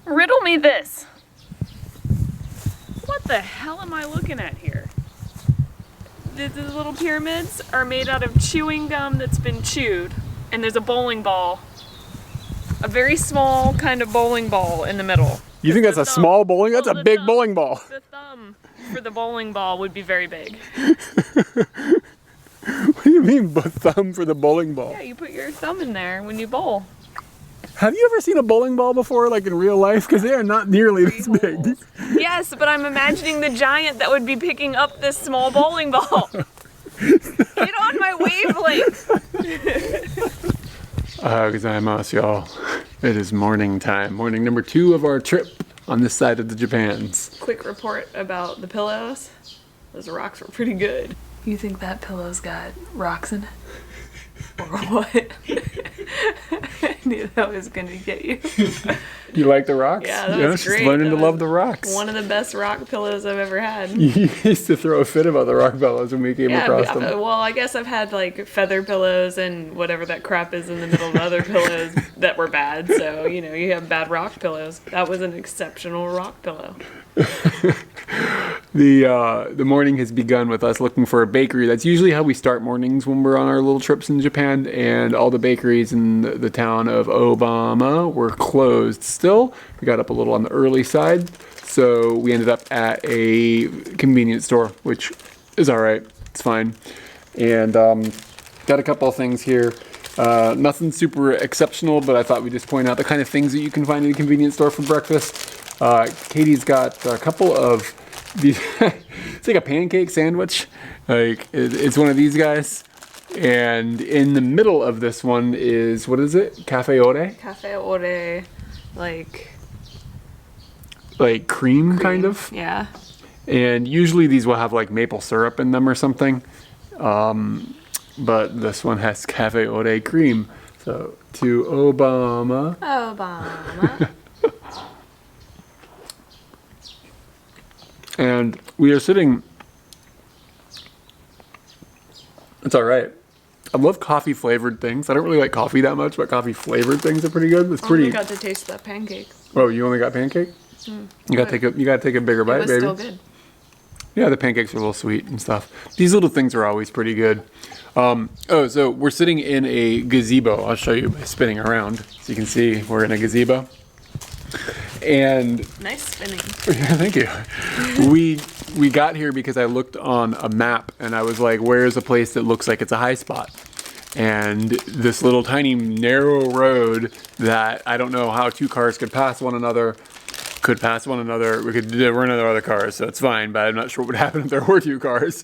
Riddle me this. What the hell am I looking at here? The little pyramids are made out of chewing gum that's been chewed, and there's a bowling ball. A very small kind of bowling ball in the middle. You think that's a small bowling? That's a big bowling ball. The thumb for the bowling ball would be very big. What do you mean, thumb for the bowling ball? Yeah, you put your thumb in there when you bowl. Have you ever seen a bowling ball before, like in real life? Because they are not nearly this big. Yes, but I'm imagining the giant that would be picking up this small bowling ball. Get on my wavelength. Gozaimasu, y'all. It is morning time. Morning number 2 of our trip on this side of the Japans. Quick report about the pillows. Those rocks were pretty good. You think that pillow's got rocks in it? Or what? I knew that was gonna get you. You like the rocks? Yeah, that was great. Just learning to love the rocks. One of the best rock pillows I've ever had. You used to throw a fit about the rock pillows when we came across them. Well, I guess I've had like feather pillows and whatever that crap is in the middle of other pillows that were bad. So, you know, you have bad rock pillows. That was an exceptional rock pillow. The morning has begun with us looking for a bakery. That's usually how we start mornings when we're on our little trips in Japan, and all the bakeries in the town of Obama were closed still. We got up a little on the early side, so we ended up at a convenience store, which is all right. It's fine. And got a couple of things here. Nothing super exceptional, but I thought we'd just point out the kind of things that you can find in a convenience store for breakfast. Katie's got a couple of these. It's like a pancake sandwich. Like it's one of these guys. And in the middle of this one is, what is it? Cafe ore? Cafe ore, like cream, kind of. Yeah. And usually these will have like maple syrup in them or something. But this one has cafe ore cream. So to Obama. Obama. And we are sitting. It's all right. I love coffee flavored things. I don't really like coffee that much, but coffee flavored things are pretty good. It's pretty. I got to taste that pancake. Oh, you only got pancake? You gotta take a bigger bite, baby. It was still good. Yeah, the pancakes are a little sweet and stuff. These little things are always pretty good. So we're sitting in a gazebo. I'll show you by spinning around so you can see we're in a gazebo. And nice spinning. Yeah, thank you. We got here because I looked on a map and I was like, where's a place that looks like it's a high spot? And this little tiny narrow road that I don't know how 2 cars could pass one another. We could run into other cars, so it's fine, but I'm not sure what would happen if there were 2 cars.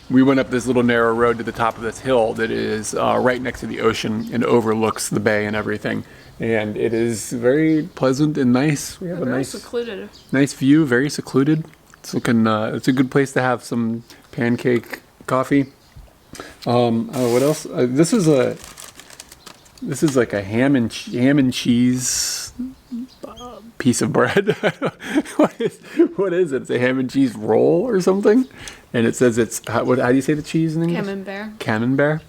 We went up this little narrow road to the top of this hill that is right next to the ocean and overlooks the bay and everything. And it is very pleasant and nice. We have a nice view, very secluded. It's looking. It's a good place to have some pancake coffee. What else? This is like a ham and cheese piece of bread. What is it? It's a ham and cheese roll or something. And it says it's how do you say the cheese in English? Camembert. Camembert.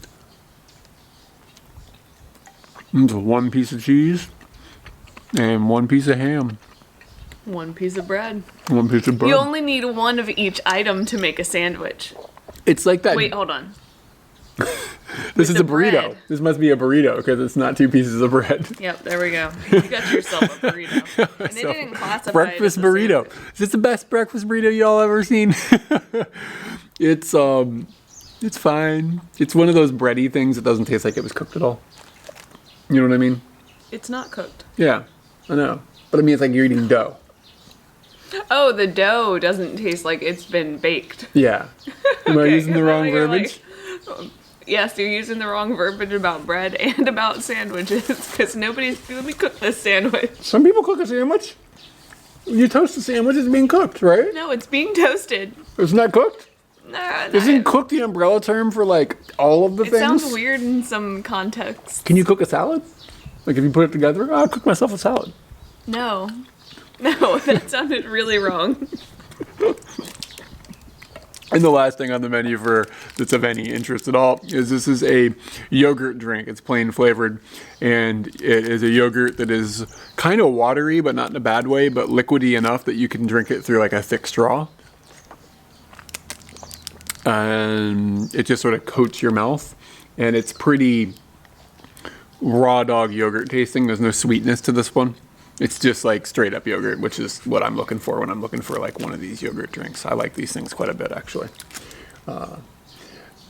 It's 1 piece of cheese and 1 piece of ham. 1 piece of bread. 1 piece of bread. You only need 1 of each item to make a sandwich. It's like that. Wait, hold on. This is a burrito. Bread. This must be a burrito because it's not 2 pieces of bread. Yep, there we go. You got yourself a burrito. And they didn't classify breakfast it as a burrito. sandwich. Is this the best breakfast burrito y'all ever seen? It's fine. It's one of those bready things that doesn't taste like it was cooked at all. You know what I mean? It's not cooked. Yeah, I know. But I mean, it's like you're eating dough. Oh, the dough doesn't taste like it's been baked. Yeah. Am I using the wrong verbiage? Yes, you're using the wrong verbiage about bread and about sandwiches because let me cook this sandwich. Some people cook a sandwich. You toast a sandwich, it's being cooked, right? No, it's being toasted. It's not cooked? No, Isn't cook the umbrella term for like all of the things? It sounds weird in some contexts. Can you cook a salad? Like if you put it together, I'll cook myself a salad. No, that sounded really wrong. And the last thing on the menu that's of any interest at all is this is a yogurt drink. It's plain flavored, and it is a yogurt that is kind of watery, but not in a bad way, but liquidy enough that you can drink it through like a thick straw. And it just sort of coats your mouth, and it's pretty raw dog yogurt tasting. There's no sweetness to this one. It's just like straight up yogurt, which is what I'm looking for when I'm looking for like one of these yogurt drinks. I like these things quite a bit, actually.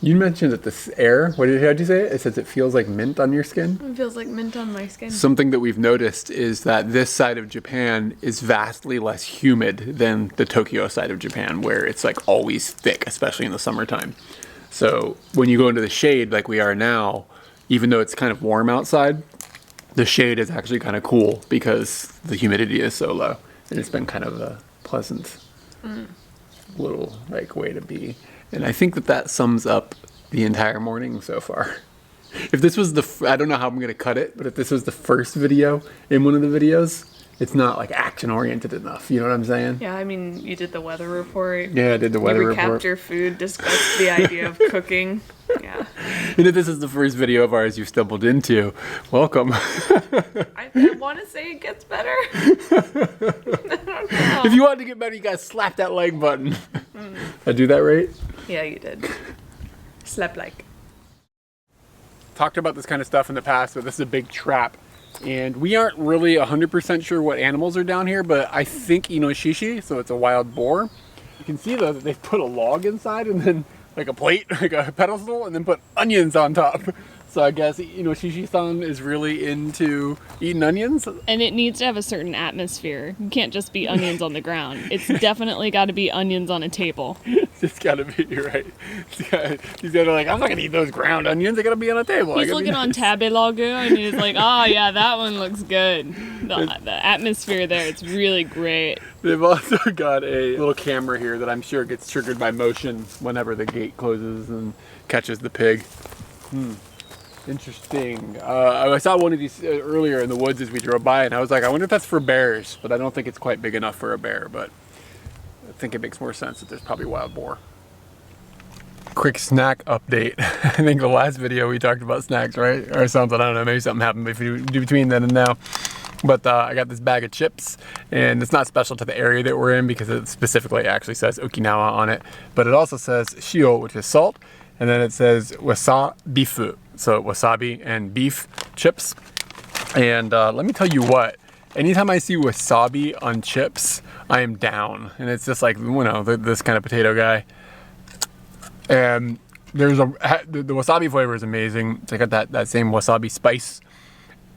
You mentioned that this air, how'd you say it? It says it feels like mint on your skin. It feels like mint on my skin. Something that we've noticed is that this side of Japan is vastly less humid than the Tokyo side of Japan, where it's like always thick, especially in the summertime. So when you go into the shade like we are now, even though it's kind of warm outside, the shade is actually kind of cool because the humidity is so low, and it's been kind of a pleasant little like way to be. And I think that sums up the entire morning so far. If this was I don't know how I'm gonna cut it, but if this was the first video in one of the videos, it's not like action oriented enough. You know what I'm saying? Yeah, I mean, you did the weather report. Yeah, I did the weather report. You recapped your food, discussed the idea of cooking. Yeah. And if this is the first video of ours you've stumbled into, welcome. I want to say it gets better. I don't know. If you want to get better, you gotta slap that like button. I do that right? Yeah, you did. Slap like. Talked about this kind of stuff in the past, but this is a big trap. And we aren't really 100% sure what animals are down here, but I think inoshishi, so it's a wild boar. You can see though that they've put a log inside and then like a plate, like a pedestal, and then put onions on top. So I guess Inoshishi-san is really into eating onions. And it needs to have a certain atmosphere. You can't just be onions on the ground. It's definitely got to be onions on a table. It's got to be, you're right. He's got to like, I'm not going to eat those ground onions. They got to be on a table. He's looking on Tabelog and he's like, oh yeah, that one looks good. The atmosphere there, it's really great. They've also got a little camera here that I'm sure gets triggered by motion whenever the gate closes and catches the pig. Interesting. I saw one of these earlier in the woods as we drove by, and I was like, I wonder if that's for bears, but I don't think it's quite big enough for a bear, but I think it makes more sense that there's probably wild boar. Quick snack update. I think the last video we talked about snacks, right? Or something, I don't know, maybe something happened between then and now. But I got this bag of chips, and it's not special to the area that we're in because it specifically actually says Okinawa on it, but it also says shio, which is salt, and then it says wasabi, so wasabi and beef chips. And let me tell you what, anytime I see wasabi on chips, I am down. And it's just like, this kind of potato guy. And there's the wasabi flavor is amazing. It's got that same wasabi spice.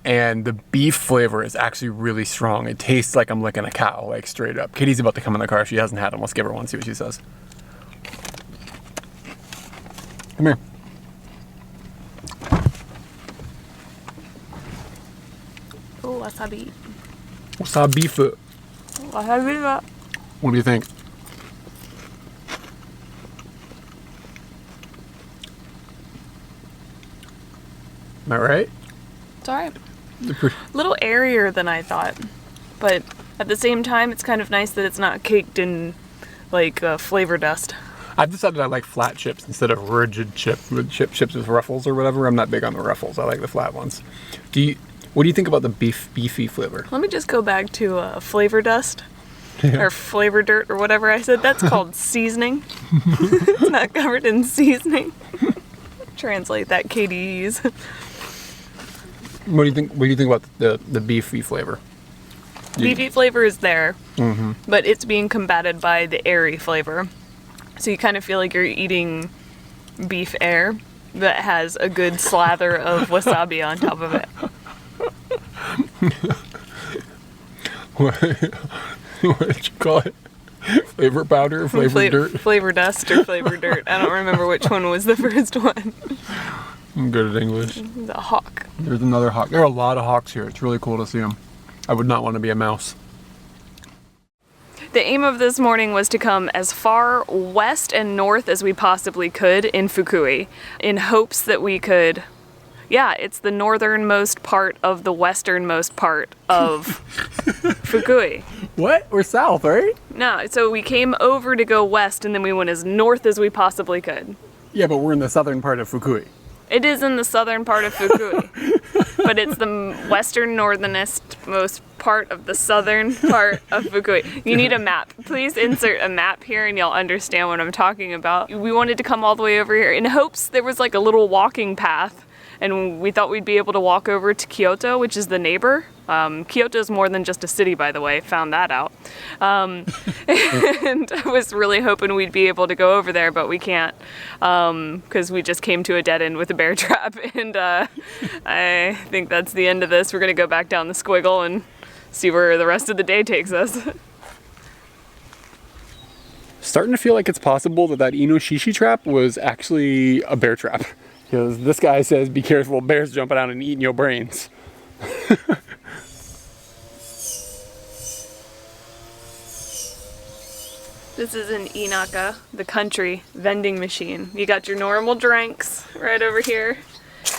And the beef flavor is actually really strong. It tastes like I'm licking a cow, like straight up. Katie's about to come in the car. She hasn't had them. Let's give her one, see what she says. Come here. Oh, wasabi. Wasabi foot. Wasabi. What do you think? Am I right? It's alright. A little airier than I thought, but at the same time, it's kind of nice that it's not caked in like flavor dust. I've decided I like flat chips instead of rigid chips with ruffles or whatever. I'm not big on the ruffles. I like the flat ones. What do you think about the beefy flavor? Let me just go back to flavor dust. Yeah. Or flavor dirt or whatever I said. That's called seasoning. It's not covered in seasoning. Translate that, KDEs. What do you think about the beefy flavor? Beefy flavor is there, but it's being combated by the airy flavor. So you kind of feel like you're eating beef air that has a good slather of wasabi on top of it. What did you call it? Flavor powder, flavor dirt? Flavor dust or flavor dirt. I don't remember which one was the first one. I'm good at English. The hawk. There's another hawk. There are a lot of hawks here. It's really cool to see them. I would not want to be a mouse. The aim of this morning was to come as far west and north as we possibly could in Fukui, in hopes that we could... Yeah, it's the northernmost part of the westernmost part of Fukui. What? We're south, right? No, so we came over to go west and then we went as north as we possibly could. Yeah, but we're in the southern part of Fukui. It is in the southern part of Fukui, but it's the western northernest most part of the southern part of Fukui. You need a map. Please insert a map here and you'll understand what I'm talking about. We wanted to come all the way over here in hopes there was like a little walking path, and we thought we'd be able to walk over to Kyoto, which is the neighbor. Kyoto is more than just a city, by the way, found that out. And I was really hoping we'd be able to go over there, but we can't, because we just came to a dead end with a bear trap, and I think that's the end of this. We're gonna go back down the squiggle and see where the rest of the day takes us. Starting to feel like it's possible that Inoshishi trap was actually a bear trap. Because this guy says, be careful, bears jumping out and eating your brains. This is in Inaka, the country vending machine. You got your normal drinks right over here.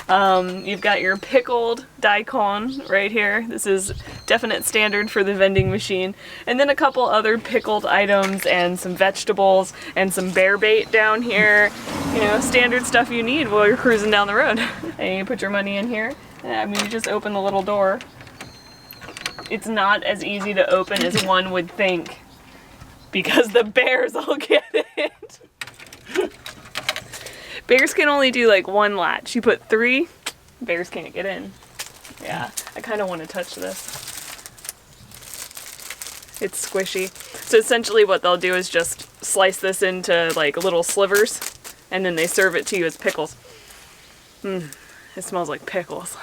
You've got your pickled daikon right here. This is definite standard for the vending machine. And then a couple other pickled items and some vegetables and some bear bait down here. You know, standard stuff you need while you're cruising down the road. And you put your money in here. I mean, you just open the little door. It's not as easy to open as one would think, because the bears will get it. Bears can only do like one latch. You put 3, bears can't get in. Yeah, I kind of want to touch this. It's squishy. So essentially what they'll do is just slice this into like little slivers, and then they serve it to you as pickles. It smells like pickles.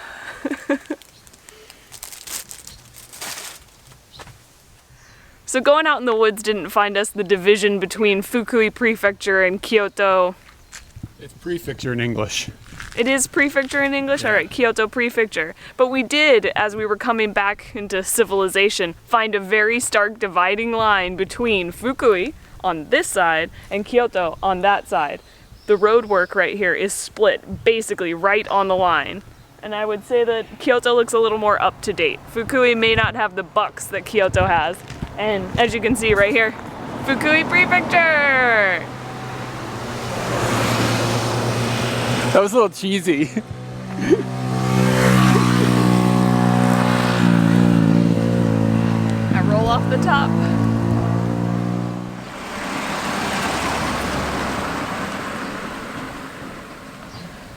So going out in the woods didn't find us the division between Fukui Prefecture and Kyoto. It's prefecture in English. It is prefecture in English? Yeah. All right, Kyoto Prefecture. But we did, as we were coming back into civilization, find a very stark dividing line between Fukui on this side and Kyoto on that side. The road work right here is split basically right on the line. And I would say that Kyoto looks a little more up to date. Fukui may not have the bucks that Kyoto has. And as you can see right here, Fukui Prefecture! That was a little cheesy. I roll off the top.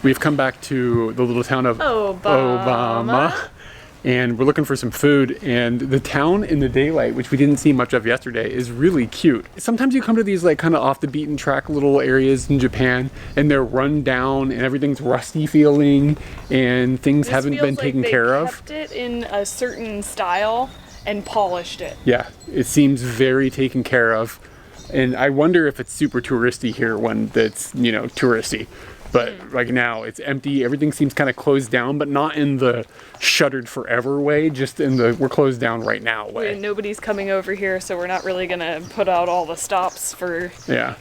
We've come back to the little town of Obama. And we're looking for some food, and the town in the daylight, which we didn't see much of yesterday, is really cute. Sometimes you come to these like kind of off the beaten track little areas in Japan, and they're run down and everything's rusty feeling and things haven't been taken care of. They kept it in a certain style and polished it. Yeah, it seems very taken care of. And I wonder if it's super touristy here when that's, you know, touristy. But right now it's empty. Everything seems kind of closed down, but not in the shuttered forever way, just in the we're closed down right now way. Nobody's coming over here, so we're not really going to put out all the stops for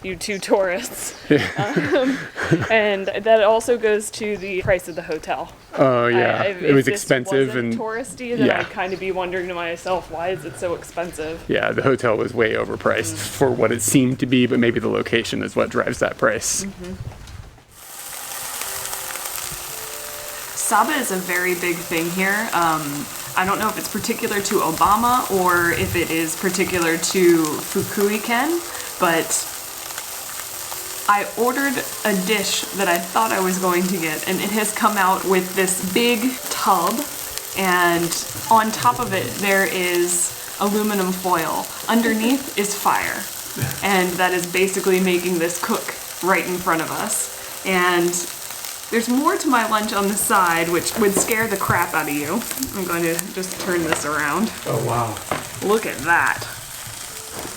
you two tourists. And that also goes to the price of the hotel. Oh yeah, it was expensive and touristy, then I'd kind of be wondering to myself, why is it so expensive? Yeah, the hotel was way overpriced for what it seemed to be, but maybe the location is what drives that price. Saba is a very big thing here. I don't know if it's particular to Obama or if it is particular to Fukui-ken, but I ordered a dish that I thought I was going to get, and it has come out with this big tub, and on top of it there is aluminum foil. Underneath is fire, and that is basically making this cook right in front of us. And there's more to my lunch on the side, which would scare the crap out of you. I'm going to just turn this around. Oh wow. Look at that.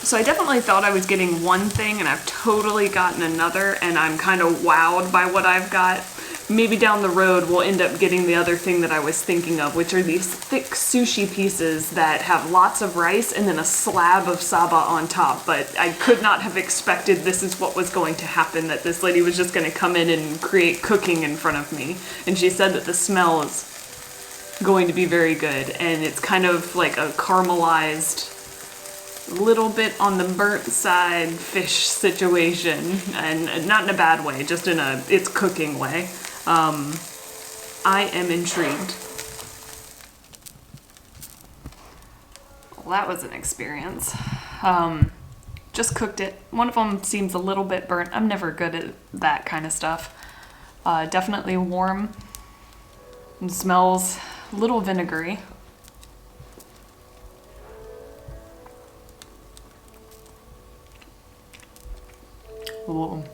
So I definitely thought I was getting one thing, and I've totally gotten another, and I'm kind of wowed by what I've got. Maybe down the road we'll end up getting the other thing that I was thinking of, which are these thick sushi pieces that have lots of rice and then a slab of saba on top. But I could not have expected this is what was going to happen, that this lady was just going to come in and create cooking in front of me. And she said that the smell is going to be very good. And it's kind of like a caramelized, little bit on the burnt side fish situation, and not in a bad way, just in it's cooking way. I am intrigued. Well, that was an experience. Just cooked it. One of them seems a little bit burnt. I'm never good at that kind of stuff. Definitely warm. And smells a little vinegary. Ooh.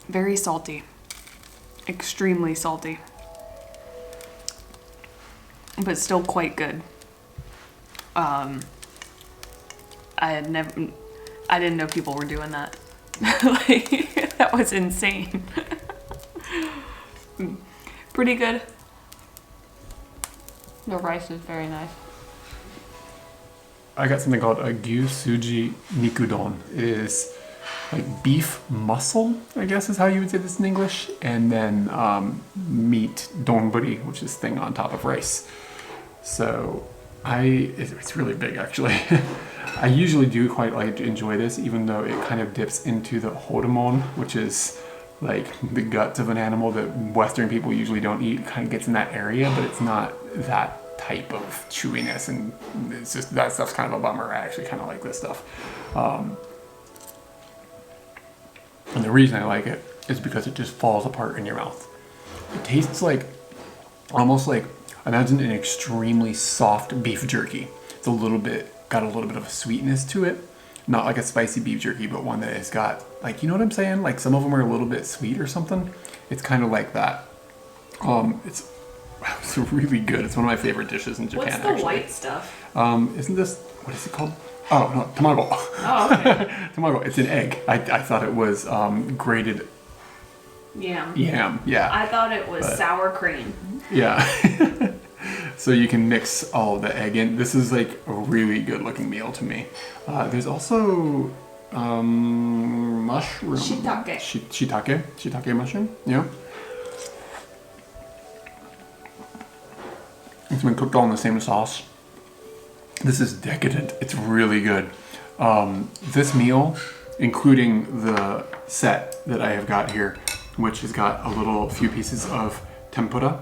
Very salty. Extremely salty. But still quite good. I didn't know people were doing that. Like, that was insane. Pretty good. The rice is very nice. I got something called a gyusuji nikudon. It is like beef muscle, I guess is how you would say this in English, and then meat donburi, which is thing on top of rice. So it's really big actually. I usually do quite like to enjoy this, even though it kind of dips into the hormone, which is like the guts of an animal that Western people usually don't eat. It kind of gets in that area, but it's not that type of chewiness, and it's just that stuff's kind of a bummer. I actually kind of like this stuff. And the reason I like it is because it just falls apart in your mouth. It tastes like, almost like, imagine an extremely soft beef jerky. It's got a little bit of a sweetness to it. Not like a spicy beef jerky, but one that has got, like, you know what I'm saying? Like some of them are a little bit sweet or something. It's kind of like that. It's really good. It's one of my favorite dishes in Japan. What's the white stuff? Isn't this, what is it called? Oh, no, tamago. Oh, okay. Tamago, it's an egg. I thought it was grated Yam. yam, yeah. I thought it was sour cream. Yeah. So you can mix all of the egg in. This is like a really good looking meal to me. There's also mushroom. Shiitake. Shiitake mushroom, yeah. It's been cooked all in the same sauce. This is decadent. It's really good. This meal, including the set that I have got here, which has got a few pieces of tempura,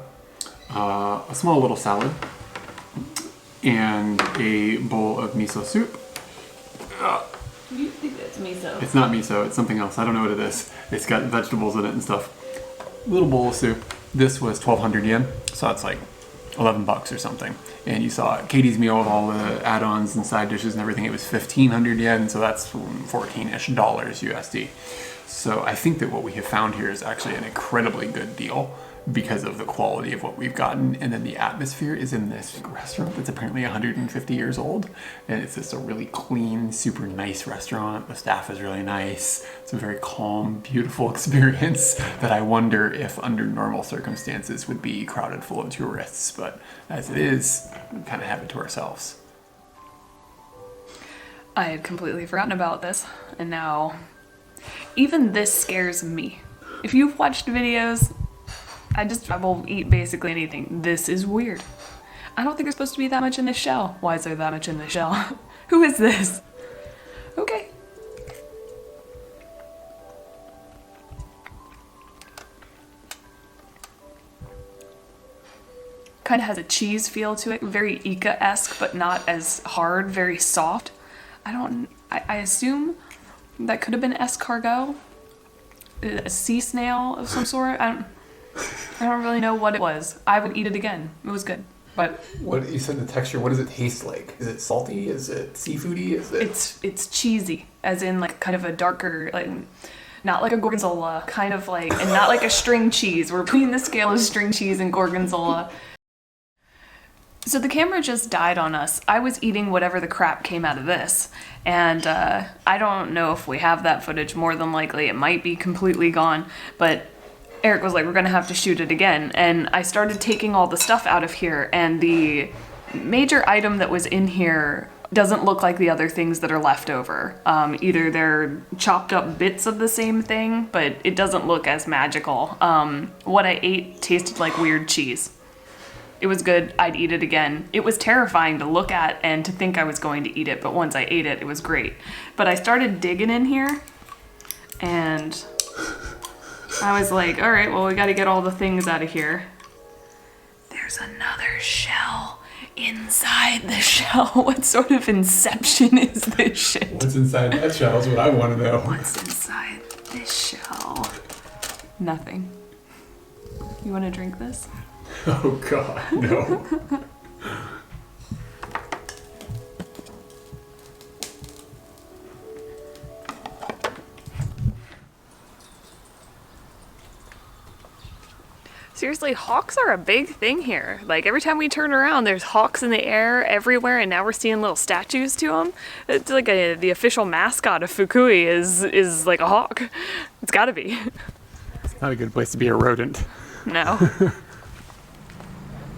a small little salad, and a bowl of miso soup. You think that's miso? It's not miso, it's something else. I don't know what it is. It's got vegetables in it and stuff. Little bowl of soup. This was 1,200 yen, so that's like $11 or something. And you saw Katie's meal with all the add-ons and side dishes and everything. It was 1,500 yen, so that's 14-ish dollars USD. So I think that what we have found here is actually an incredibly good deal because of the quality of what we've gotten. And then the atmosphere is in this restaurant that's apparently 150 years old. And it's just a really clean, super nice restaurant. The staff is really nice. It's a very calm, beautiful experience that I wonder if under normal circumstances would be crowded full of tourists. But as it is, we kind of have it to ourselves. I had completely forgotten about this, and now even this scares me. If you've watched videos, I will eat basically anything. This is weird. I don't think there's supposed to be that much in this shell. Why is there that much in this shell? Who is this? Okay. Kind of has a cheese feel to it, very Ika-esque, but not as hard, very soft. I assume that could have been escargot, a sea snail of some sort. I don't really know what it was. I would eat it again. It was good, but What you said the texture? What does it taste like? Is it salty? Is it seafoody? Is it? it's cheesy, as in like kind of a darker, like not like a gorgonzola, kind of like, and not like a string cheese. We're between the scale of string cheese and gorgonzola. So the camera just died on us. I was eating whatever the crap came out of this, and I don't know if we have that footage. More than likely, it might be completely gone, but Eric was like, we're gonna have to shoot it again. And I started taking all the stuff out of here, and the major item that was in here doesn't look like the other things that are left over. Either they're chopped up bits of the same thing, but it doesn't look as magical. What I ate tasted like weird cheese. It was good. I'd eat it again. It was terrifying to look at and to think I was going to eat it, but once I ate it, it was great. But I started digging in here, and I was like, all right, well, we got to get all the things out of here. There's another shell inside the shell. What sort of inception is this shit? What's inside that shell is what I want to know. What's inside this shell? Nothing. You want to drink this? Oh God, no. Seriously, hawks are a big thing here. Like every time we turn around, there's hawks in the air everywhere, and now we're seeing little statues to them. It's like the official mascot of Fukui is like a hawk. It's gotta be. It's not a good place to be a rodent. No.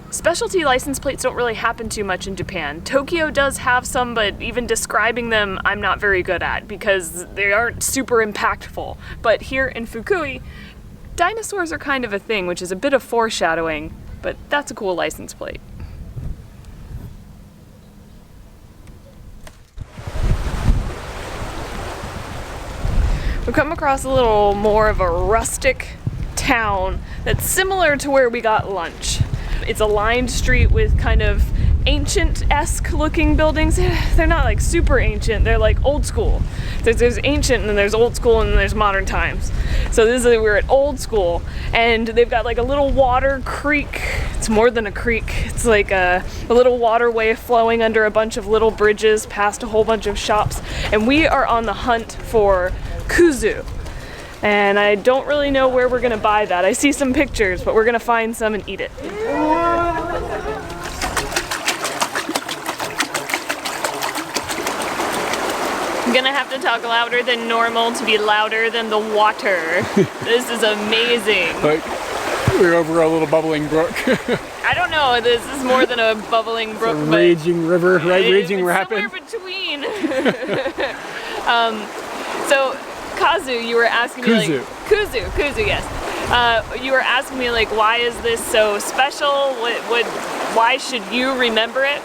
Specialty license plates don't really happen too much in Japan. Tokyo does have some, but even describing them I'm not very good at because they aren't super impactful. But here in Fukui, dinosaurs are kind of a thing, which is a bit of foreshadowing, but that's a cool license plate. We've come across a little more of a rustic town that's similar to where we got lunch. It's a lined street with kind of ancient-esque looking buildings. They're not like super ancient, they're like old school. There's ancient and then there's old school and then there's modern times. So we're at old school, and they've got like a little water creek. It's more than a creek. It's like a little waterway flowing under a bunch of little bridges past a whole bunch of shops. And we are on the hunt for Kuzu. And I don't really know where we're gonna buy that. I see some pictures, but we're gonna find some and eat it. I'm gonna have to talk louder than normal to be louder than the water. This is amazing. Like, we're over a little bubbling brook. I don't know, this is more than a bubbling brook. It's a raging river, right? Raging rapid. Somewhere between. So, Kazu, you were asking me Kuzu. like... Kuzu, yes. You were asking me like, why is this so special? Why should you remember it?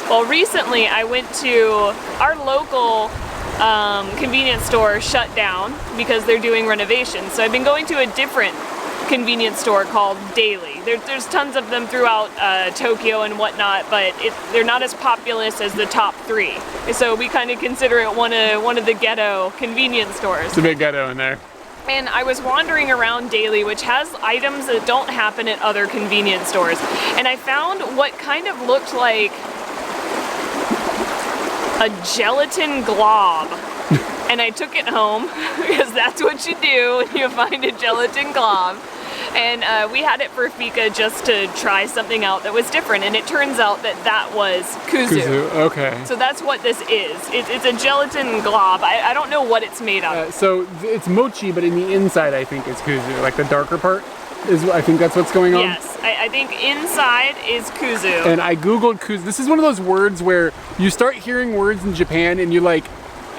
Well, recently I went to our local convenience store shut down because they're doing renovations. So I've been going to a different convenience store called Daily. There's tons of them throughout Tokyo and whatnot, but they're not as populous as the top three. So we kind of consider it one of the ghetto convenience stores. It's a big ghetto in there. And I was wandering around Daily, which has items that don't happen at other convenience stores. And I found what kind of looked like a gelatin glob. And I took it home, because that's what you do when you find a gelatin glob. And we had it for Fika just to try something out that was different. And it turns out that was Kuzu. Kuzu, okay. So that's what this is. It's a gelatin glob. I don't know what it's made of. So it's mochi, but in the inside I think is Kuzu. Like the darker part is, I think that's what's going on. Yes, I think inside is Kuzu. And I googled Kuzu. This is one of those words where you start hearing words in Japan and you're like,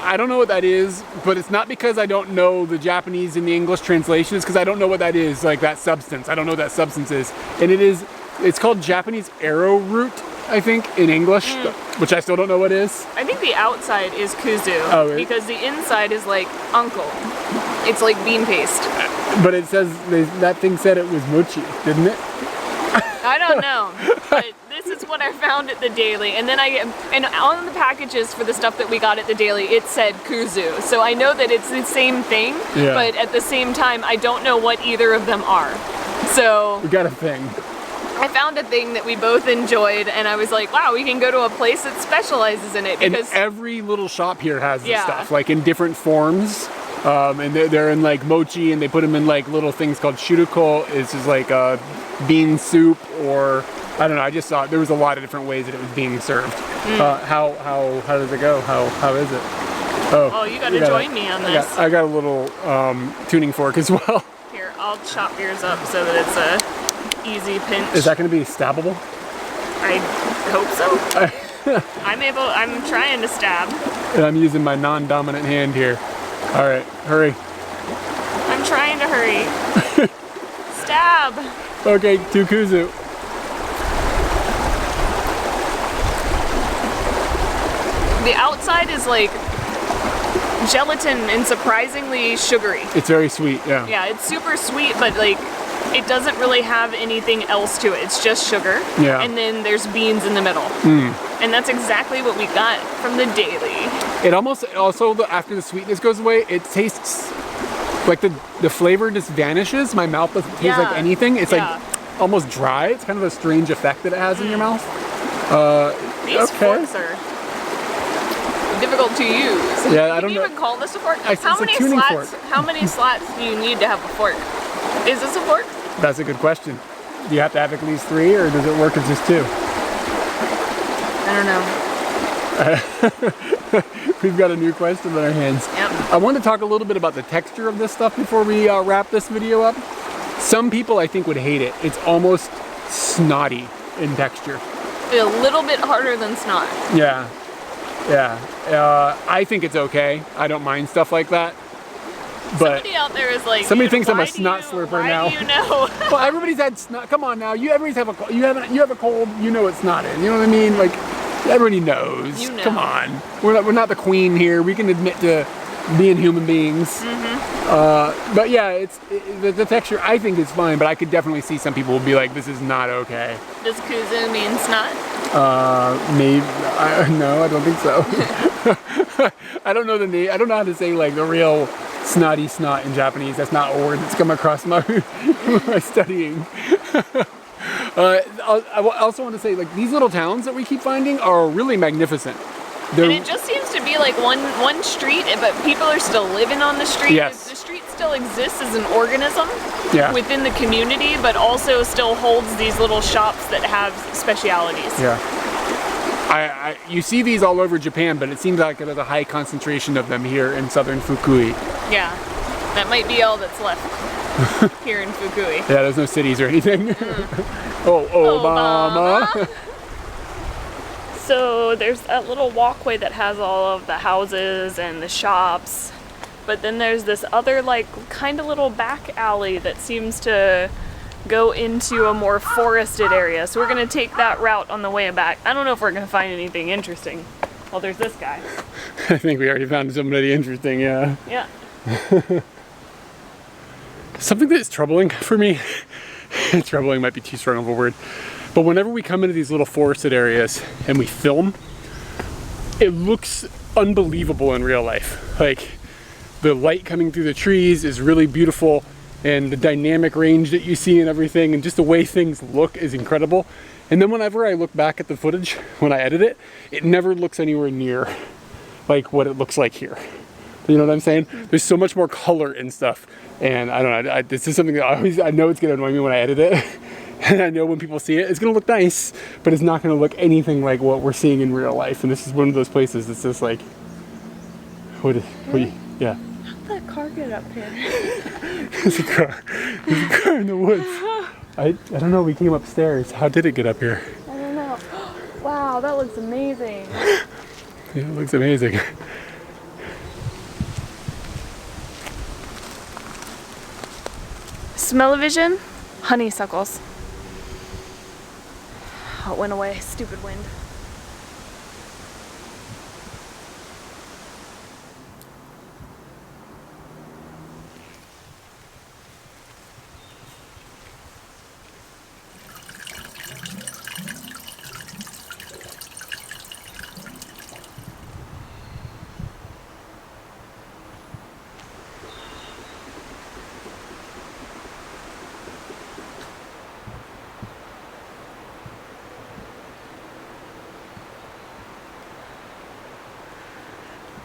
I don't know what that is, but it's not because I don't know the Japanese and the English translation, it's because I don't know what that is, like that substance. I don't know what that substance is. And it's called Japanese arrowroot, I think, in English, which I still don't know what is. I think the outside is Kuzu, really? because the inside is like uncle. It's like bean paste. But it says, that thing said it was mochi, didn't it? I don't know, but this is what I found at the Daily. And then and on the packages for the stuff that we got at the Daily, it said Kuzu. So I know that it's the same thing, but at the same time, I don't know what either of them are. So We got a thing. I found a thing that we both enjoyed, and I was like, wow, we can go to a place that specializes in it. Because and every little shop here has this stuff, like in different forms. And they're in like mochi, and they put them in like little things called shuruko. It's just like bean soup, or I don't know. I just saw it. There was a lot of different ways that it was being served. How does it go? How is it? Oh, you got to join me on this. I got a little tuning fork as well. Here, I'll chop yours up so that it's a easy pinch. Is that going to be stabbable? I hope so. I'm trying to stab. And I'm using my non-dominant hand here. All right, hurry. I'm trying to hurry. Stab. Okay, to Kuzu. The outside is like gelatin and surprisingly sugary. It's very sweet, yeah. Yeah, it's super sweet, but like it doesn't really have anything else to it. It's just sugar. Yeah. And then there's beans in the middle. And that's exactly what we got from the daily. It almost, also after the sweetness goes away, it tastes like the flavor just vanishes. My mouth doesn't taste like anything. It's like almost dry. It's kind of a strange effect that it has in your mouth. These forks are difficult to use. Yeah, I don't know. Can you even call this a fork? It's a tuning fork. How many slots do you need to have a fork? Is this a fork? That's a good question. Do you have to have at least 3, or does it work as just 2? I don't know. We've got a new question on our hands. Yep. I want to talk a little bit about the texture of this stuff before we wrap this video up. Some people, I think, would hate it. It's almost snotty in texture. A little bit harder than snot. Yeah. Yeah. I think it's okay. I don't mind stuff like that. But somebody out there is like, somebody thinks I'm a snot slurper now. Why do you know? Well, everybody's had snot. Come on now. Everybody's have a cold. You have a cold. You know it's snot in. You know what I mean? Like, everybody knows. You know. Come on. We're not the queen here. We can admit to being human beings. But yeah, the texture I think is fine. But I could definitely see some people will be like, this is not okay. Does Kuzu mean snot? Maybe. No, I don't think so. I don't know the name. I don't know how to say like the real snotty snot in Japanese. That's not a word that's come across my studying. I also want to say, like, these little towns that we keep finding are really magnificent. And it just seems to be like one street, but people are still living on the street. Yes. The street still exists as an organism within the community, but also still holds these little shops that have specialities. Yeah. You see these all over Japan, but it seems like there's a high concentration of them here in southern Fukui. Yeah, that might be all that's left here in Fukui. Yeah, there's no cities or anything. Oh, Obama. So there's that little walkway that has all of the houses and the shops, but then there's this other like kind of little back alley that seems to go into a more forested area. So we're gonna take that route on the way back. I don't know if we're gonna find anything interesting. Well, there's this guy. I think we already found somebody interesting, yeah. Yeah. Something that's troubling for me, troubling might be too strong of a word, but whenever we come into these little forested areas and we film, it looks unbelievable in real life. Like, the light coming through the trees is really beautiful, and the dynamic range that you see and everything, and just the way things look is incredible. And then whenever I look back at the footage, when I edit it, it never looks anywhere near like what it looks like here. You know what I'm saying? There's so much more color and stuff. And I don't know, this is something that I know it's gonna annoy me when I edit it. And I know when people see it, it's gonna look nice, but it's not gonna look anything like what we're seeing in real life. And this is one of those places that's just like, yeah. How'd that car get up here? There's a car in the woods. I don't know, we came upstairs. How did it get up here? I don't know. Wow, that looks amazing. Yeah, it looks amazing. Smell-o-vision, honeysuckles. Oh, it went away, stupid wind.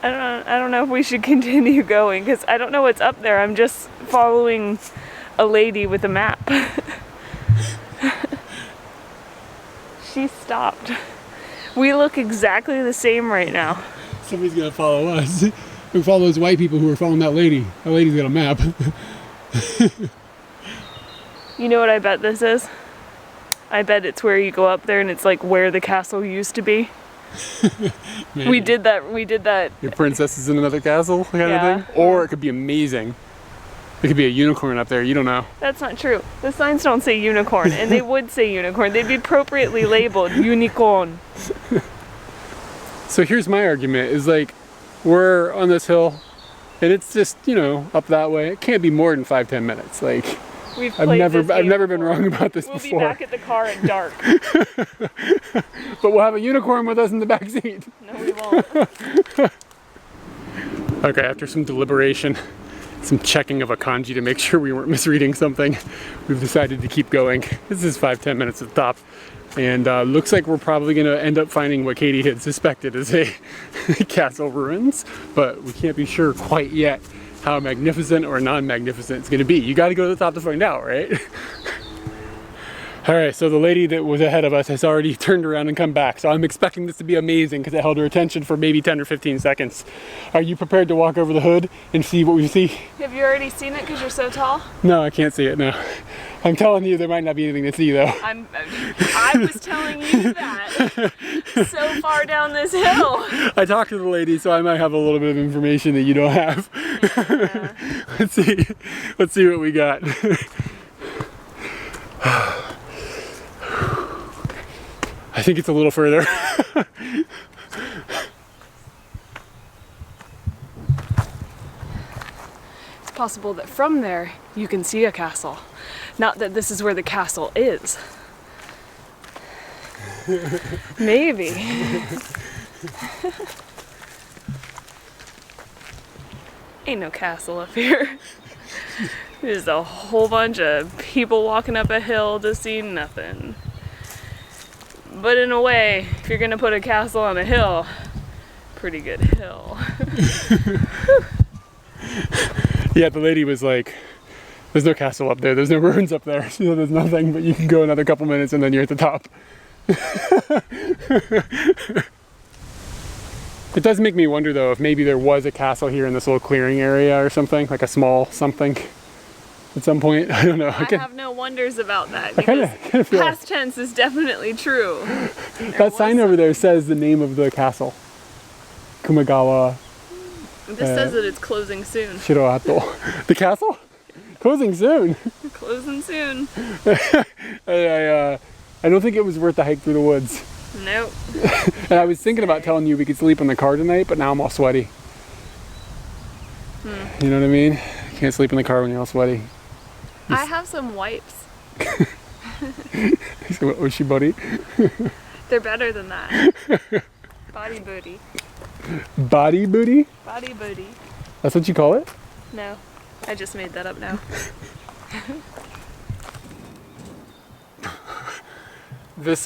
I don't know if we should continue going because I don't know what's up there. I'm just following a lady with a map. She stopped. We look exactly the same right now. Somebody's gonna follow us. We follow those white people who are following that lady. That lady's got a map. You know what I bet this is? I bet it's where you go up there and it's like where the castle used to be. We did that. Your princess is in another castle kind of thing? Or it could be amazing. It could be a unicorn up there, you don't know. That's not true. The signs don't say unicorn, and they would say unicorn. They'd be appropriately labeled unicorn. So here's my argument, is like, we're on this hill, and it's just, you know, up that way. It can't be more than 5-10 minutes. Like, I've never been wrong about this before. We'll be back at the car at dark. But we'll have a unicorn with us in the back seat. No, we won't. Okay, after some deliberation, some checking of a kanji to make sure we weren't misreading something, we've decided to keep going. This is 5-10 minutes at the top. And looks like we're probably gonna end up finding what Katie had suspected is a castle ruins, but we can't be sure quite yet how magnificent or non-magnificent it's gonna be. You gotta go to the top to find out, right? All right, so the lady that was ahead of us has already turned around and come back. So I'm expecting this to be amazing because it held her attention for maybe 10 or 15 seconds. Are you prepared to walk over the hood and see what we see? Have you already seen it because you're so tall? No, I can't see it, no. I'm telling you, there might not be anything to see though. I was telling you that so far down this hill. I talked to the lady, so I might have a little bit of information that you don't have. Yeah. Let's see what we got. I think it's a little further. It's possible that from there you can see a castle. Not that this is where the castle is. Maybe. Ain't no castle up here. There's a whole bunch of people walking up a hill to see nothing. But in a way, if you're gonna put a castle on a hill, pretty good hill. Yeah, the lady was like, there's no castle up there, there's no ruins up there, so there's nothing, but you can go another couple minutes and then you're at the top. It does make me wonder though if maybe there was a castle here in this little clearing area or something, like a small something at some point. I don't know. I have no wonders about that I because kinda feel past tense is definitely true. that sign over there says the name of the castle. Kumagawa This says that it's closing soon. Shiroato. The castle? Closing soon. Closing soon. I don't think it was worth the hike through the woods. Nope. And I was thinking about telling you we could sleep in the car tonight, but now I'm all sweaty. You know what I mean? You can't sleep in the car when you're all sweaty. I have some wipes. Oshi buddy. They're better than that. Body booty. Body booty? Body booty. That's what you call it? No, I just made that up now. This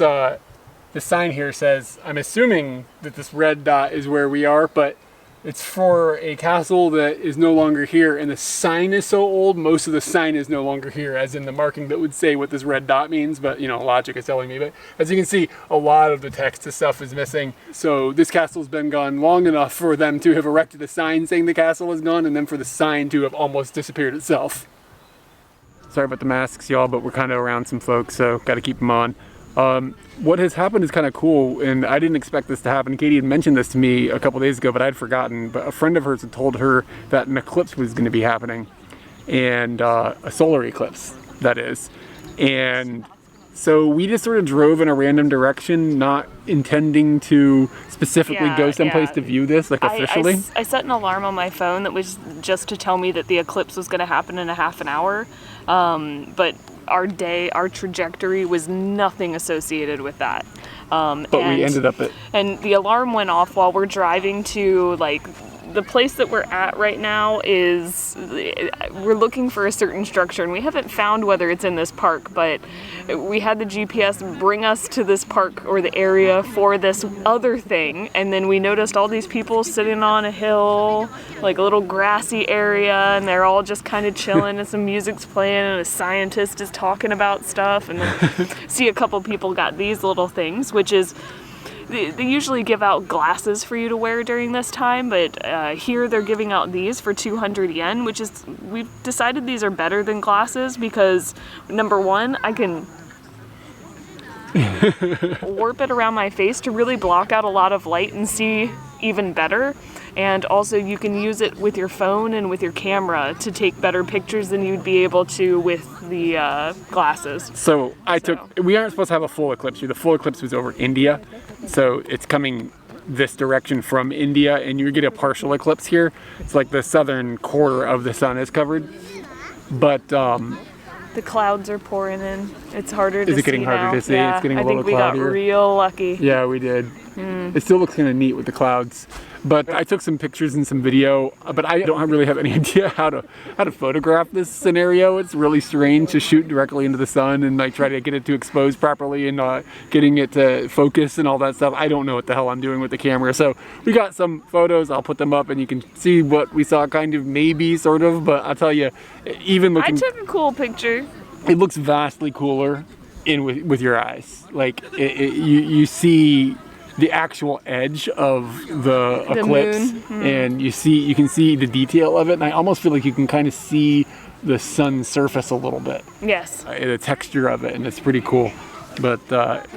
sign here says, I'm assuming that this red dot is where we are, but it's for a castle that is no longer here, and the sign is so old, most of the sign is no longer here, as in the marking that would say what this red dot means, but you know, logic is telling me. But as you can see, a lot of the text and stuff is missing. So this castle's been gone long enough for them to have erected a sign saying the castle is gone, and then for the sign to have almost disappeared itself. Sorry about the masks, y'all, but we're kind of around some folks, so got to keep them on. What has happened is kind of cool, and I didn't expect this to happen. Katie had mentioned this to me a couple days ago, but I'd forgotten. But a friend of hers had told her that an eclipse was going to be happening, and a solar eclipse, that is. And so we just sort of drove in a random direction, not intending to specifically go someplace to view this, like officially. I set an alarm on my phone that was just to tell me that the eclipse was going to happen in a half an hour, but our trajectory was nothing associated with that. But we ended up at... And the alarm went off while we're driving to, like, the place that we're at right now is, we're looking for a certain structure, and we haven't found whether it's in this park, but we had the GPS bring us to this park or the area for this other thing, and then we noticed all these people sitting on a hill, like a little grassy area, and they're all just kind of chilling, and some music's playing, and a scientist is talking about stuff, and then see a couple people got these little things, which is, they usually give out glasses for you to wear during this time, but here they're giving out these for 200 yen, which is, we've decided these are better than glasses because, number one, I can warp it around my face to really block out a lot of light and see even better. And also you can use it with your phone and with your camera to take better pictures than you'd be able to with the glasses. So we aren't supposed to have a full eclipse here. The full eclipse was over India. So it's coming this direction from India, and you get a partial eclipse here. It's like the southern quarter of the sun is covered, but the clouds are pouring in. It's harder to see. Is it getting harder now. to see? Yeah, It's getting a I little think we got cloudier. real lucky. Yeah, we did. It still looks kind of neat with the clouds. But I took some pictures and some video, but I don't really have any idea how to photograph this scenario. It's really strange to shoot directly into the sun and like try to get it to expose properly and getting it to focus and all that stuff. I don't know what the hell I'm doing with the camera. So we got some photos. I'll put them up and you can see what we saw, kind of, maybe, sort of. But I'll tell you, even looking, I took a cool picture. it looks vastly cooler with your eyes. Like you see the actual edge of the eclipse, and you can see the detail of it, and I almost feel like you can kind of see the sun's surface a little bit. Yes. The texture of it, and it's pretty cool. But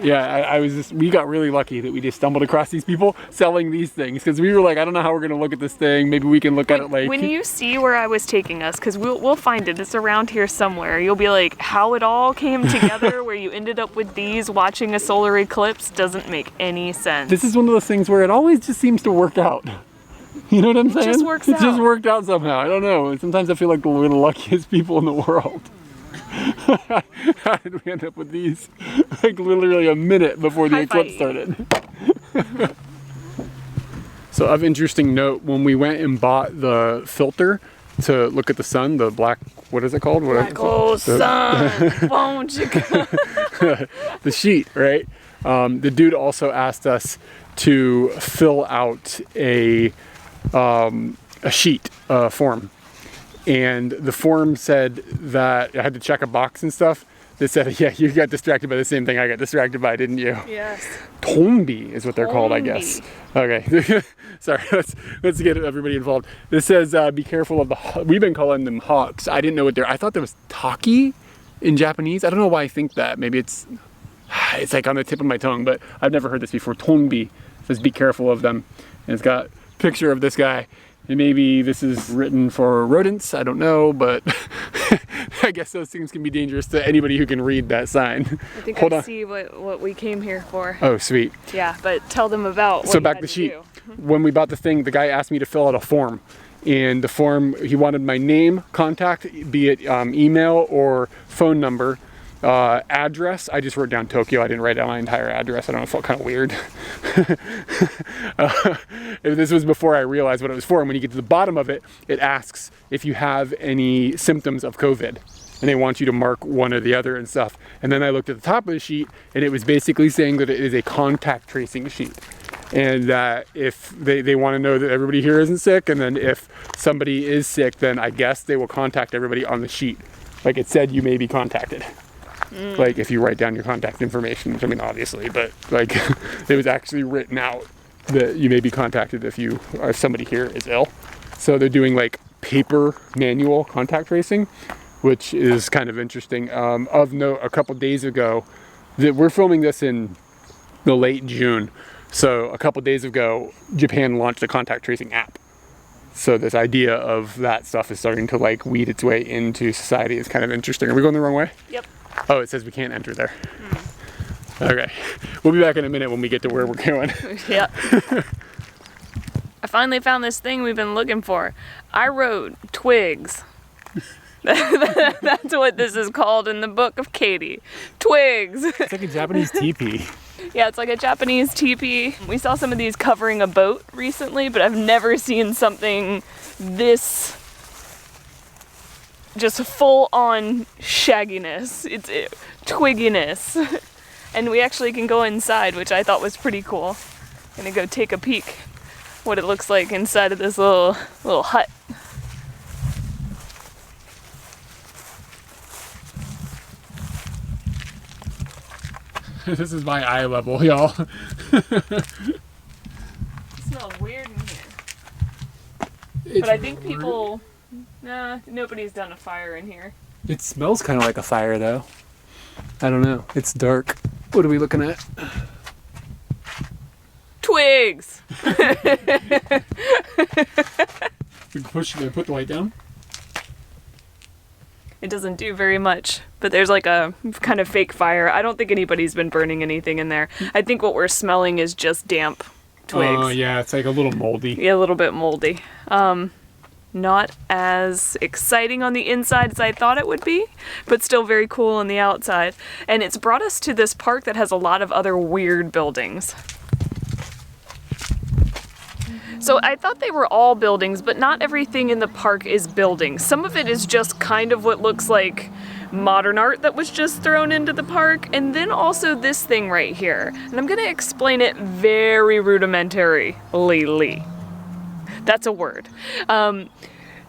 yeah, we got really lucky that we just stumbled across these people selling these things, because we were like, I don't know how we're gonna look at this thing. Maybe we can look at it like. When you see where I was taking us, because we'll find it. It's around here somewhere. You'll be like, how it all came together, where you ended up with these watching a solar eclipse doesn't make any sense. This is one of those things where it always just seems to work out. You know what I'm saying? It just works It out. just worked out somehow. I don't know. Sometimes I feel like we're the luckiest people in the world. How did we end up with these? Like literally a minute before the eclipse started. So of interesting note, when we went and bought the filter to look at the sun, the black, what is it called? Black hole sun, won't you come? The sheet, right? The dude also asked us to fill out a sheet form. And the form said that I had to check a box and stuff. That said, yeah, you got distracted by the same thing I got distracted by, didn't you? Yes. Tombi is what they're called, I guess. Okay, sorry, let's get everybody involved. This says, be careful of we've been calling them hawks. I didn't know what I thought there was taki in Japanese. I don't know why I think that. Maybe it's like on the tip of my tongue, but I've never heard this before. Tombi says, be careful of them. And it's got a picture of this guy. And maybe this is written for rodents, I don't know, but I guess those things can be dangerous to anybody who can read that sign. I think I see what we came here for. Oh, sweet. Yeah, but tell them about what So you back had the to sheet. do. When we bought the thing, the guy asked me to fill out a form. And the form, he wanted my name, contact, be it email or phone number, address. I just wrote down Tokyo. I didn't write down my entire address. I don't know, it felt kind of weird. This was before I realized what it was for. And when you get to the bottom of it, it asks if you have any symptoms of COVID. And they want you to mark one or the other and stuff. And then I looked at the top of the sheet, and it was basically saying that it is a contact tracing sheet. And if they want to know that everybody here isn't sick, and then if somebody is sick, then I guess they will contact everybody on the sheet. Like it said, you may be contacted. Like if you write down your contact information, which I mean obviously, but like it was actually written out that you may be contacted if somebody here is ill. So they're doing like paper manual contact tracing, which is kind of interesting. Of note, a couple days ago, we're filming this in the late June. So a couple days ago, Japan launched a contact tracing app. So this idea of that stuff is starting to like weed its way into society is kind of interesting. Are we going the wrong way? Yep. Oh, it says we can't enter there. Okay. We'll be back in a minute when we get to where we're going. Yep. I finally found this thing we've been looking for. I wrote twigs. That's what this is called in the book of Kyde. Twigs. It's like a Japanese teepee. Yeah, it's like a Japanese teepee. We saw some of these covering a boat recently, but I've never seen something this just full on shagginess. It's twigginess. And we actually can go inside, which I thought was pretty cool. Gonna go take a peek what it looks like inside of this little hut. This is my eye level, y'all. It smells weird in here. But I think people... Nah, nobody's done a fire in here. It smells kind of like a fire, though. I don't know. It's dark. What are we looking at? Twigs! Put the light down. It doesn't do very much, but there's like a kind of fake fire. I don't think anybody's been burning anything in there. I think what we're smelling is just damp twigs. Oh yeah, it's like a little moldy. Yeah, a little bit moldy. Not as exciting on the inside as I thought it would be, but still very cool on the outside. And it's brought us to this park that has a lot of other weird buildings. So I thought they were all buildings, but not everything in the park is buildings. Some of it is just kind of what looks like modern art that was just thrown into the park, and then also this thing right here. And I'm gonna explain it very rudimentarily. That's a word.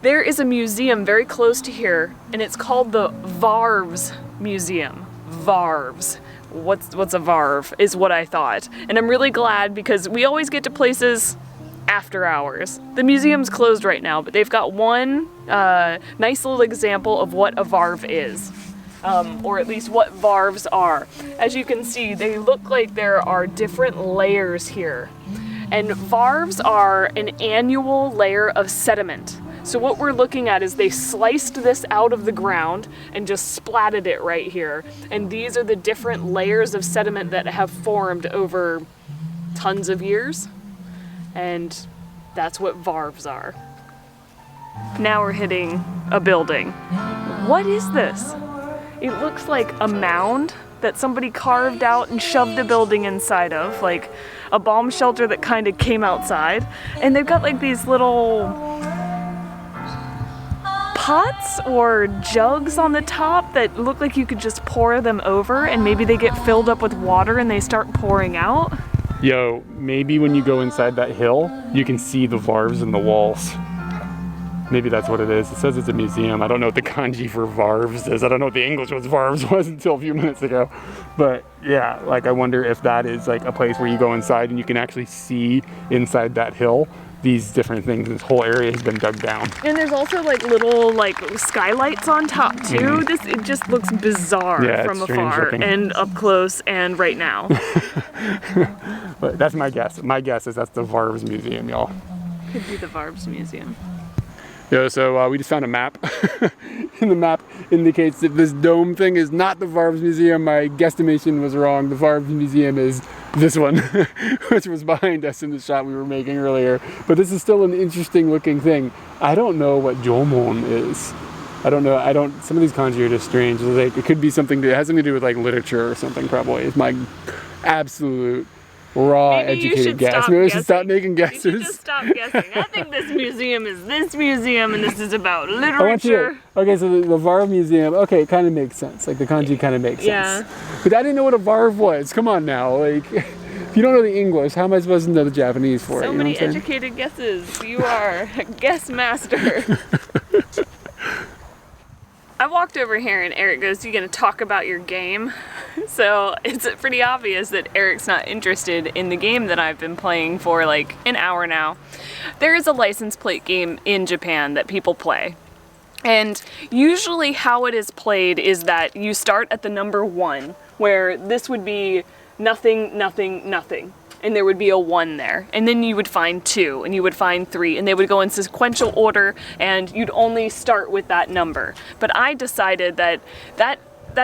There is a museum very close to here, and it's called the Varves Museum. Varves. What's a Varve is what I thought. And I'm really glad because we always get to places after hours. The museum's closed right now, but they've got one nice little example of what a Varve is. Or at least what Varves are. As you can see, they look like there are different layers here. And Varves are an annual layer of sediment. So what we're looking at is they sliced this out of the ground and just splatted it right here. And these are the different layers of sediment that have formed over tons of years. And that's what Varves are. Now we're hitting a building. What is this? It looks like a mound that somebody carved out and shoved a building inside of, like a bomb shelter that kind of came outside. And they've got like these little pots or jugs on the top that look like you could just pour them over, and maybe they get filled up with water and they start pouring out. Yo, maybe when you go inside that hill, you can see the Varves in the walls. Maybe that's what it is. It says it's a museum. I don't know what the kanji for Varves is. I don't know what the English was Varves was until a few minutes ago. But yeah, like I wonder if that is like a place where you go inside and you can actually see inside that hill these different things. This whole area has been dug down. And there's also like little like skylights on top too. It just looks bizarre from afar looking. And up close and right now. But that's my guess. My guess is that's the Varves Museum, y'all. Could be the Varves Museum. Yeah, so we just found a map. And the map indicates that this dome thing is not the Varves Museum. My guesstimation was wrong. The Varves Museum is this one, which was behind us in the shot we were making earlier. But this is still an interesting looking thing. I don't know what Jomon is. I don't know. Some of these kanji are just strange. Like, it could be something that has something to do with like literature or something, probably. It's my absolute raw, educated guess. Maybe I should stop making guesses. You should just stop guessing. I think this museum is this museum, and this is about literature. Okay, so the Varve Museum, okay, it kind of makes sense. Like the kanji kind of makes sense. Yeah. But I didn't know what a Varve was. Come on now. Like, if you don't know the English, how am I supposed to know the Japanese for it? So many educated guesses. You are a guess master. I walked over here and Eric goes, "You gonna talk about your game?" So it's pretty obvious that Eric's not interested in the game that I've been playing for like an hour now. There is a license plate game in Japan that people play. And usually how it is played is that you start at the number 1, where this would be nothing, nothing, nothing. And there would be a 1 there. And then you would find 2, and you would find 3, and they would go in sequential order, and you'd only start with that number. But I decided that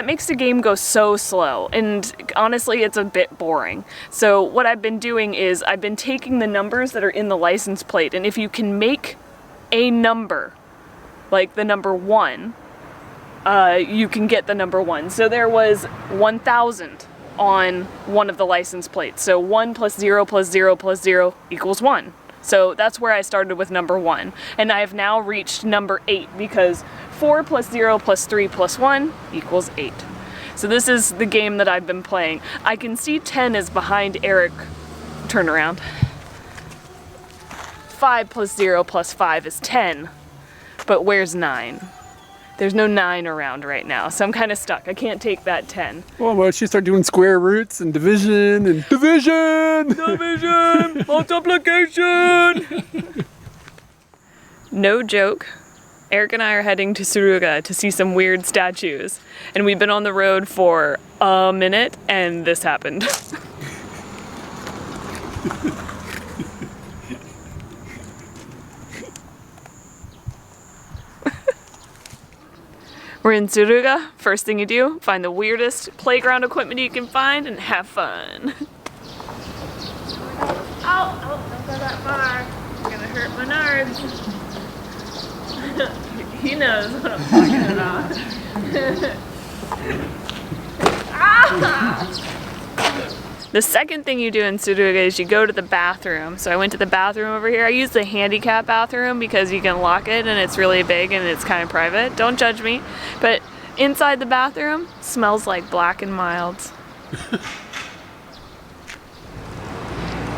makes the game go so slow, and honestly, it's a bit boring. So what I've been doing is I've been taking the numbers that are in the license plate, and if you can make a number, like the number 1, you can get the number 1. So there was 1,000 on one of the license plates. So 1 plus 0 plus 0 plus 0 equals 1. So that's where I started with number 1. And I have now reached number 8 because 4 plus 0 plus 3 plus 1 equals 8. So this is the game that I've been playing. I can see 10 is behind Eric. Turn around. 5 plus 0 plus 5 is 10. But where's 9? There's no 9 around right now, so I'm kind of stuck. I can't take that 10. Well, why don't you start doing square roots and division and division, multiplication. No joke. Eric and I are heading to Tsuruga to see some weird statues, and we've been on the road for a minute, and this happened. We're in Tsuruga. First thing you do, find the weirdest playground equipment you can find and have fun. Ow! don't go that far. You're gonna hurt my nards. He knows what I'm talking about. The second thing you do in Tsuruga is you go to the bathroom. So I went to the bathroom over here. I used the handicap bathroom because you can lock it and it's really big and it's kind of private. Don't judge me. But inside the bathroom, smells like Black and Milds.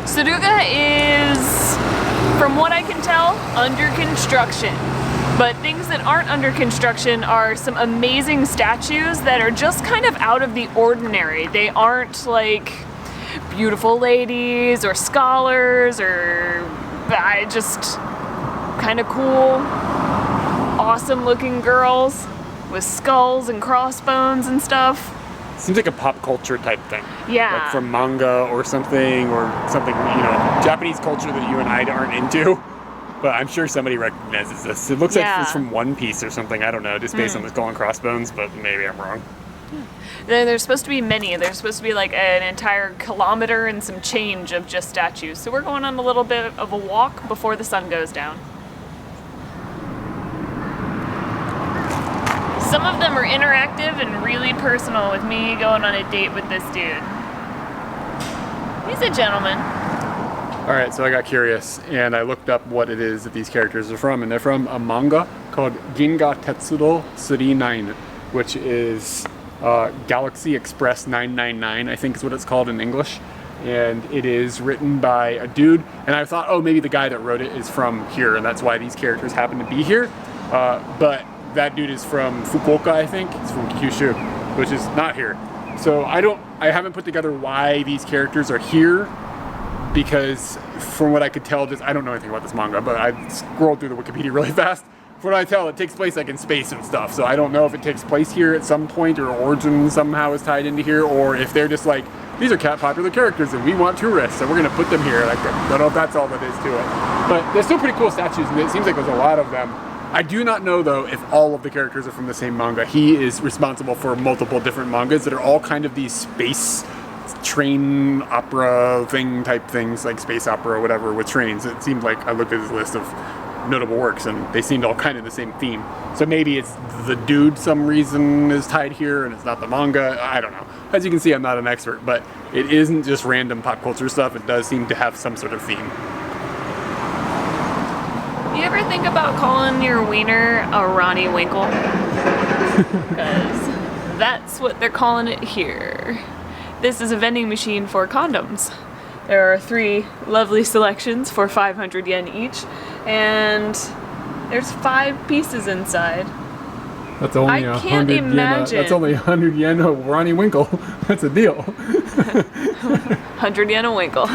Tsuruga is, from what I can tell, under construction. But things that aren't under construction are some amazing statues that are just kind of out of the ordinary. They aren't like beautiful ladies or scholars or just kind of cool, awesome looking girls with skulls and crossbones and stuff. Seems like a pop culture type thing. Yeah. Like from manga or something, Japanese culture that you and I aren't into. But I'm sure somebody recognizes this. It looks like it's from One Piece or something. I don't know, just based on the skull and crossbones, but maybe I'm wrong. There's supposed to be many. There's supposed to be like an entire kilometer and some change of just statues. So we're going on a little bit of a walk before the sun goes down. Some of them are interactive and really personal, with me going on a date with this dude. He's a gentleman. All right, so I got curious and I looked up what it is that these characters are from, and they're from a manga called Ginga Tetsudo 39, which is Galaxy Express 999, I think is what it's called in English. And it is written by a dude, and I thought, oh, maybe the guy that wrote it is from here, and that's why these characters happen to be here. But that dude is from Fukuoka, I think. He's from Kyushu, which is not here. So I haven't put together why these characters are here, because from what I could tell, I don't know anything about this manga, but I scrolled through the Wikipedia really fast. From what I tell, it takes place like in space and stuff, so I don't know if it takes place here at some point or origin somehow is tied into here, or if they're just like, these are popular characters and we want tourists, so we're gonna put them here. Like, I don't know if that's all that is to it. But they're still pretty cool statues, and it seems like there's a lot of them. I do not know though if all of the characters are from the same manga. He is responsible for multiple different mangas that are all kind of these space train opera thing type things, like space opera or whatever with trains. It seemed like I looked at his list of notable works and they seemed all kind of the same theme. So maybe it's the dude some reason is tied here and it's not the manga. I don't know. As you can see, I'm not an expert, but it isn't just random pop culture stuff. It does seem to have some sort of theme. You ever think about calling your wiener a Ronnie Winkle? Because that's what they're calling it here. This is a vending machine for condoms. There are 3 lovely selections for 500 yen each, and there's 5 pieces inside. That's only I can't imagine. That's only 100 yen a Ronnie Winkle. That's a deal. 100 yen a winkle.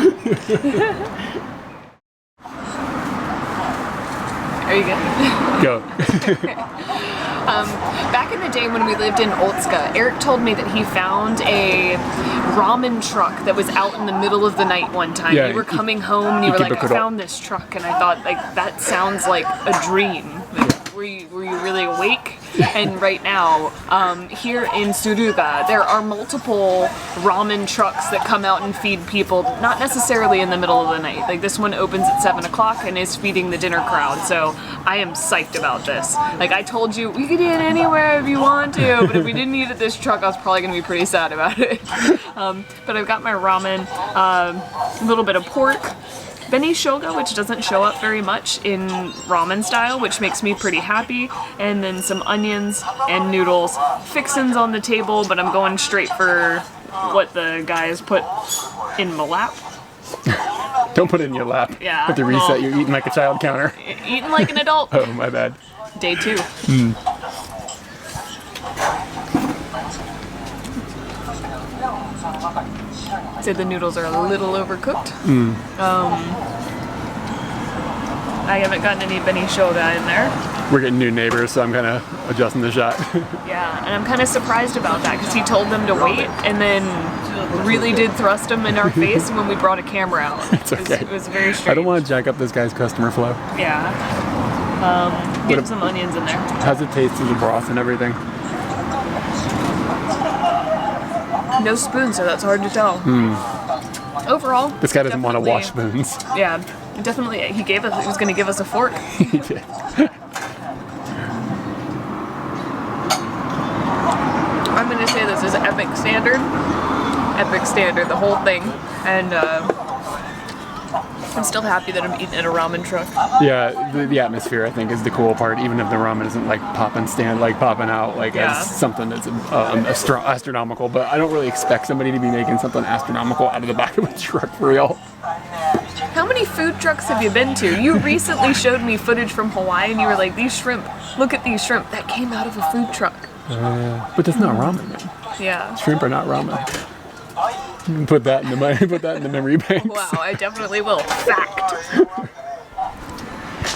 Are you good? Go. Back in the day when we lived in Otsuka, Eric told me that he found a ramen truck that was out in the middle of the night one time. Yeah, you were coming home and you were like, I found this truck, and I thought, like, that sounds like a dream. Like, were you really awake? And right now, here in Tsuruga, there are multiple ramen trucks that come out and feed people, not necessarily in the middle of the night. Like, this one opens at 7 o'clock and is feeding the dinner crowd, so I am psyched about this. Like, I told you, we could eat anywhere if you want to, but if we didn't eat at this truck, I was probably going to be pretty sad about it. But I've got my ramen, a little bit of pork, beni shoga, which doesn't show up very much in ramen style, which makes me pretty happy, and then some onions and noodles. Fixins on the table, but I'm going straight for what the guys put in my lap. Don't put it in your lap. Yeah. You have to reset. You're eating like a child counter. Eating like an adult. Oh, my bad. Day 2. I'd say the noodles are a little overcooked. I haven't gotten any beni shoga in there. We're getting new neighbors, so I'm kind of adjusting the shot. Yeah, and I'm kind of surprised about that because he told them to wait and then really did thrust them in our face when we brought a camera out. It's okay. It was very strange. I don't want to jack up this guy's customer flow. Yeah. Get some onions in there. How's it taste of the broth and everything? No spoon, so that's hard to tell. Overall, This guy doesn't want to wash definitely- spoons. Yeah, definitely. He was going to give us a fork. He did. I'm going to say this is epic standard. Epic standard, the whole thing. And I'm still happy that I'm eating at a ramen truck. Yeah, the atmosphere I think is the cool part. Even if the ramen isn't like popping out like Yeah. as something that's astronomical. But I don't really expect somebody to be making something astronomical out of the back of a truck for real. How many food trucks have you been to? You recently showed me footage from Hawaii and you were like, these shrimp, look at these shrimp. That came out of a food truck. But that's not ramen, man. Yeah. Shrimp are not ramen. Put that in the memory bank. Wow, I definitely will. Fact.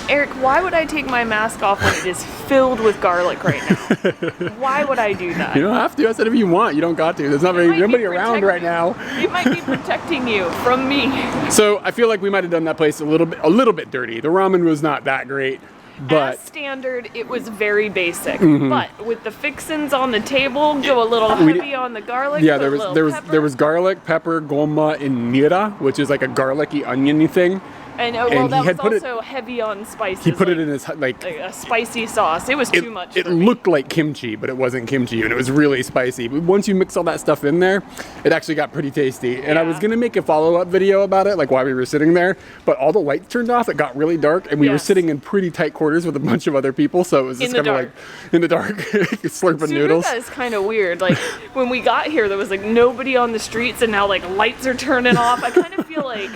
Eric, why would I take my mask off when it is filled with garlic right now? Why would I do that? You don't have to. I said if you want, you don't got to. There's not very, Might be nobody around right now. It might be protecting you from me. So I feel like we might have done that place a little bit dirty. The ramen was not that great, but As standard, it was very basic. But with the fixins on the table, go a little We heavy on the garlic. yeah, put a little there pepper. was garlic, pepper, goma, and nira, which is like a garlicky oniony thing. And and well, he that had was put it- also heavy on spices. He put it like- in his like. like a spicy sauce. It was too much. It for me. looked like kimchi, but it wasn't kimchi, and it was really spicy. But once you mix all that stuff in there, it actually got pretty tasty. And I was Yeah. gonna make a follow-up video about it, like while we were sitting there, but all the lights turned off. It got really dark, and we were Yes. sitting in pretty tight quarters with a bunch of other people, so it was just In the kind of like in the dark, slurping noodles. Tsuruga is kind of weird. Like when we got here, there was like nobody on the streets, and now like lights are turning off. I kind of feel like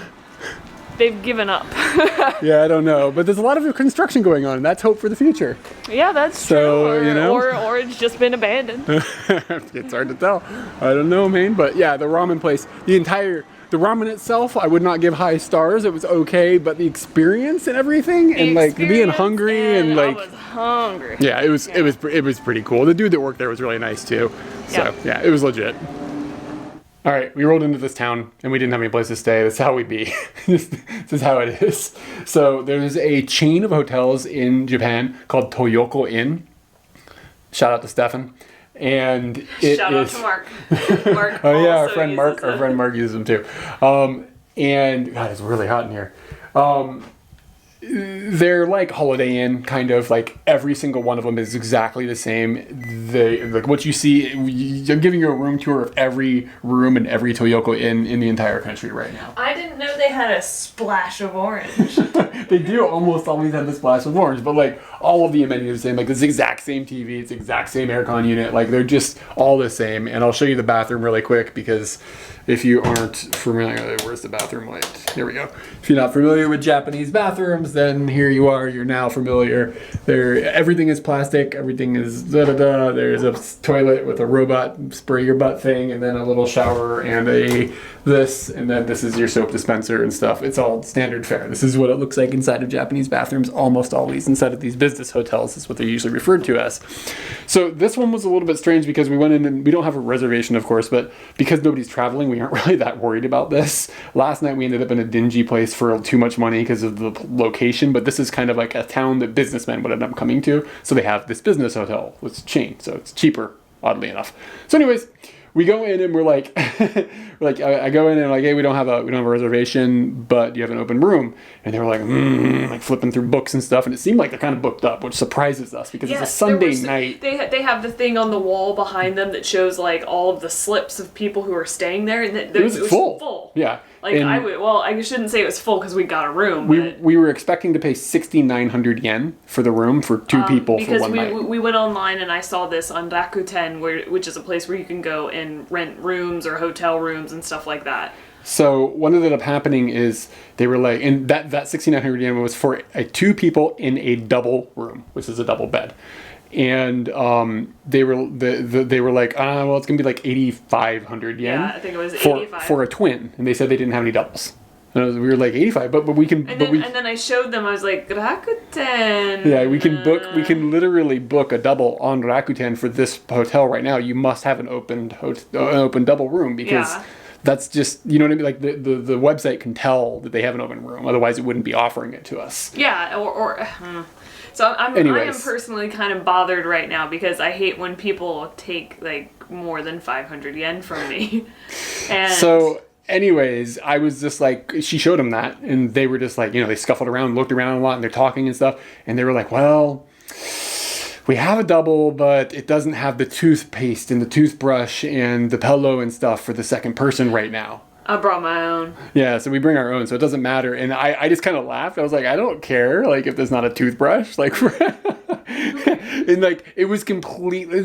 they've given up. Yeah, I don't know, but there's a lot of construction going on, and that's hope for the future. Yeah, that's So, true. Or, you know. or it's just been abandoned. It's hard to tell. I don't know, man. But yeah, the ramen place, the ramen itself, I would not give high stars. It was okay, but the experience and everything, and like being Experience, hungry and like, I was hungry. yeah, it was pretty cool. The dude that worked there was really nice too. So yeah, it was legit. All right, we rolled into this town and we didn't have any place to stay. That's how we be. This is how it is. So there's a chain of hotels in Japan called Toyoko Inn. Shout out to Stefan. And it Shout out is- to Mark. Mark Oh yeah, our also friend Mark. uses Our it. friend Mark uses them too. And God, it's really hot in here. They're like Holiday Inn, kind of like every single one of them is exactly the same. They like what you see. I'm giving you a room tour of every room in every Toyoko Inn in the entire country right now. I didn't know they had a splash of orange. They do almost always have the splash of orange, but like all of the amenities are the same. Like it's the exact same TV, it's the exact same aircon unit. Like they're just all the same. And I'll show you the bathroom really quick because if you aren't familiar, where's the bathroom light? Here we go. If you're not familiar with Japanese bathrooms, then here you are. You're now familiar. Everything is plastic. Everything is da da da. There's a toilet with a robot spray your butt thing, and then a little shower and and then this is your soap dispenser and stuff. It's all standard fare. This is what it looks like inside of Japanese bathrooms. Almost always inside of these business hotels is what they're usually referred to as. So this one was a little bit strange because we went in and we don't have a reservation, of course, but because nobody's traveling, we aren't really that worried about this. Last night we ended up in a dingy place for too much money because of the location, but this is kind of like a town that businessmen would end up coming to. So they have this business hotel with a chain, so it's cheaper, oddly enough. So anyways, we go in and we're like, I go in and I'm like, hey, we don't have a reservation, but you have an open room. And they were like, like flipping through books and stuff, and it seemed like they're kind of booked up, which surprises us because it's a Sunday night. They have the thing on the wall behind them that shows like all of the slips of people who are staying there, and It was full. Yeah. Like And I shouldn't say it was full because we got a room. we were expecting to pay 6,900 yen for the room for two people for because one night. we went online and I saw this on Rakuten, which is a place where you can go and rent rooms or hotel rooms and stuff like that. So what ended up happening is they were like, and that 6,900 yen was for two people in a double room, which is a double bed. And they were like, well, it's gonna be like 8,500 yen. Yeah, I think it was for 85. for a twin, and they said they didn't have any doubles. And we were like 85, but we can. And then I showed them. I was like, Rakuten. Yeah, we can book. We can literally book a double on Rakuten for this hotel right now. You must have an open double room because that's just, you know what I mean. Like the website can tell that they have an open room. Otherwise, it wouldn't be offering it to us. Yeah, so I am Anyways. personally kind of bothered right now because I hate when people take like more than 500 yen from me. And So anyways, I was just like, she showed them that, and they were just like, they scuffled around, looked around a lot, and they're talking and stuff, and they were like, well, we have a double, but it doesn't have the toothpaste and the toothbrush and the pillow and stuff for the second person right now. I brought my own. Yeah, so we bring our own, so it doesn't matter. And I just kind of laughed. I was like, I don't care, like, if there's not a toothbrush. Like, and, like, it was completely...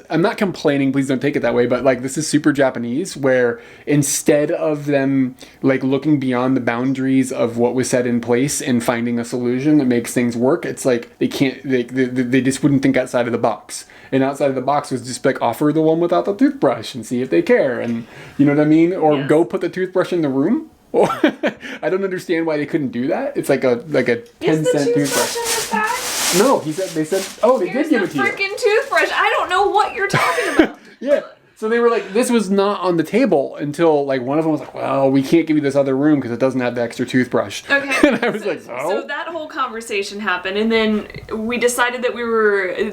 I'm not complaining, please don't take it that way, but, like, this is super Japanese, where instead of them, like, looking beyond the boundaries of what was set in place and finding a solution that makes things work, it's like they just wouldn't think outside of the box. And outside of the box was just like, offer the one without the toothbrush and see if they care. And you know what I mean? Or yes. Go put the toothbrush in the room. I don't understand why they couldn't do that. It's like a 10-cent toothbrush. In the bag? No, they said, they did give it to you. Freaking toothbrush. I don't know what you're talking about. Yeah. So they were like, this was not on the table until, like, one of them was like, well, we can't give you this other room because it doesn't have the extra toothbrush. Okay. And I was So that whole conversation happened, and then we decided that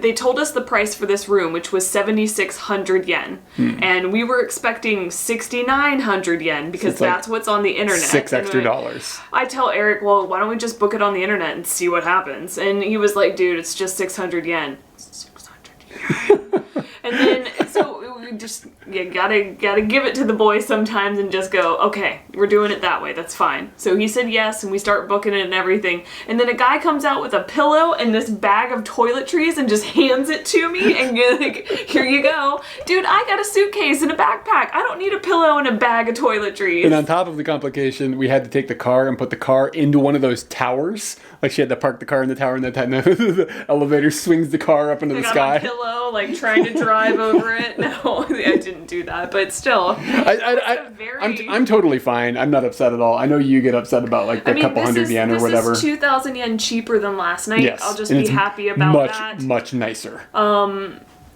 they told us the price for this room, which was 7,600 yen. And we were expecting 6,900 yen because that's what's on the internet. $6 extra. I tell Eric, well, why don't we just book it on the internet and see what happens? And he was like, dude, it's just 600 yen. 600 yen. And then, so we just, gotta give it to the boys sometimes and just go, okay, we're doing it that way, that's fine. So he said yes, and we start booking it and everything. And then a guy comes out with a pillow and this bag of toiletries and just hands it to me and you're like, here you go. Dude, I got a suitcase and a backpack. I don't need a pillow and a bag of toiletries. And on top of the complication, we had to take the car and put the car into one of those towers. Like, she had to park the car in the tower, and the elevator swings the car up into the sky. I got a pillow, like, trying to drive over it. No, I didn't do that, but still. I'm totally fine. I'm not upset at all. I know you get upset about, like, a couple hundred yen or whatever. This is 2,000 yen cheaper than last night. Yes. I'll just be happy about that. Much nicer.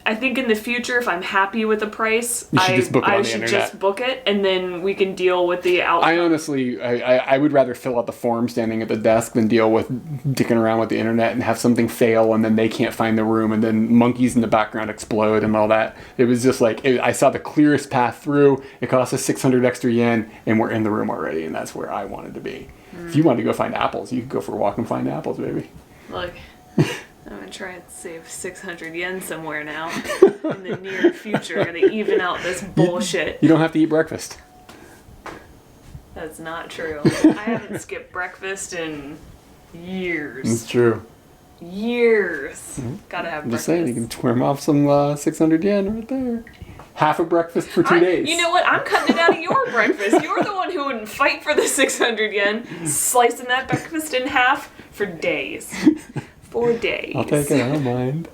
I think in the future, if I'm happy with the price, I should just book it, and then we can deal with the outcome. I honestly, I would rather fill out the form standing at the desk than deal with dicking around with the internet and have something fail, and then they can't find the room, and then monkeys in the background explode and all that. It was just like, I saw the clearest path through. It cost us 600 extra yen, and we're in the room already, and that's where I wanted to be. If you wanted to go find apples, you could go for a walk and find apples, baby. Look. I'm gonna try and save 600 yen somewhere now in the near future. I'm gonna even out this bullshit. You don't have to eat breakfast. That's not true. I haven't skipped breakfast in years. It's true. Years. Mm-hmm. Gotta have breakfast. I'm just saying, you can twerm off some 600 yen right there. Half a breakfast for 2 days. You know what? I'm cutting it out of your breakfast. You're the one who wouldn't fight for the 600 yen, slicing that breakfast in half for days. 4 days. I'll take it, I don't mind.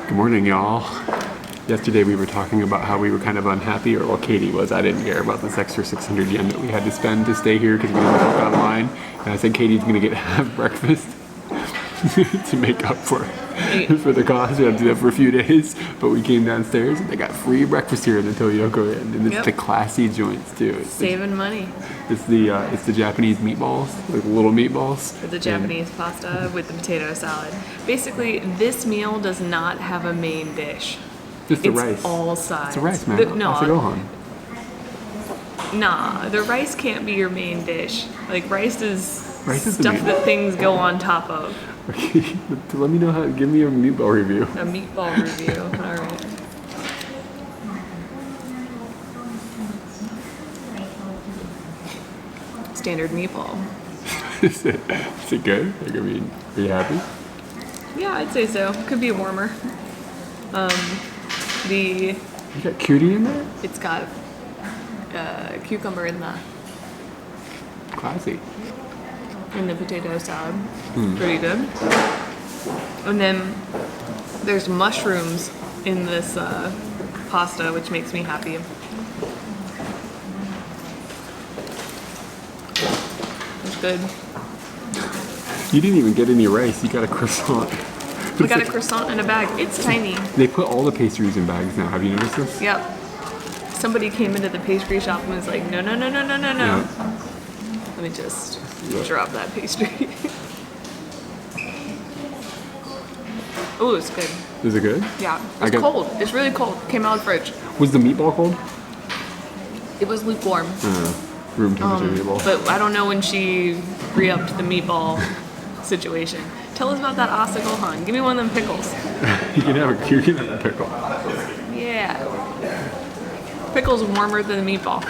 Good morning, y'all. Yesterday we were talking about how we were kind of unhappy, or well, Katie was. I didn't care about this extra 600 yen that we had to spend to stay here because we didn't book online. And I said Katie's going to get half breakfast to make up for the cost. We had to do that for a few days. But we came downstairs and they got free breakfast here in the Toyoko Inn. And it's the classy joints too. It's saving money. It's the Japanese meatballs, like little meatballs. The Japanese pasta with the potato salad. Basically, this meal does not have a main dish. Just the rice. It's all sides. It's a rice, man. No. That's a gohan. Nah, the rice can't be your main dish. Like, rice is stuff the that things go on top of. Okay, let me know how. Give me a meatball review. A meatball review. All right. Standard meatball. Is it good? Like, I mean, are you happy? Yeah, I'd say so. Could be warmer. You got cutie in there? It's got cucumber in the classy. In the potato salad. Pretty good. And then there's mushrooms in this pasta, which makes me happy. It's good. You didn't even get any rice. You got a croissant. We got a croissant in a bag. It's tiny. They put all the pastries in bags now. Have you noticed this? Yep. Somebody came into the pastry shop and was like, no, no, no, no, no, no, no. Yeah. Let me just drop that pastry. Ooh, it's good. Is it good? Yeah. It's cold. It's really cold. Came out of the fridge. Was the meatball cold? It was lukewarm. Room temperature meatball. But I don't know when she re-upped the meatball situation. Tell us about that asa gohan. Give me one of them pickles. You can have a pickle. Yeah. Pickle's warmer than the meatball.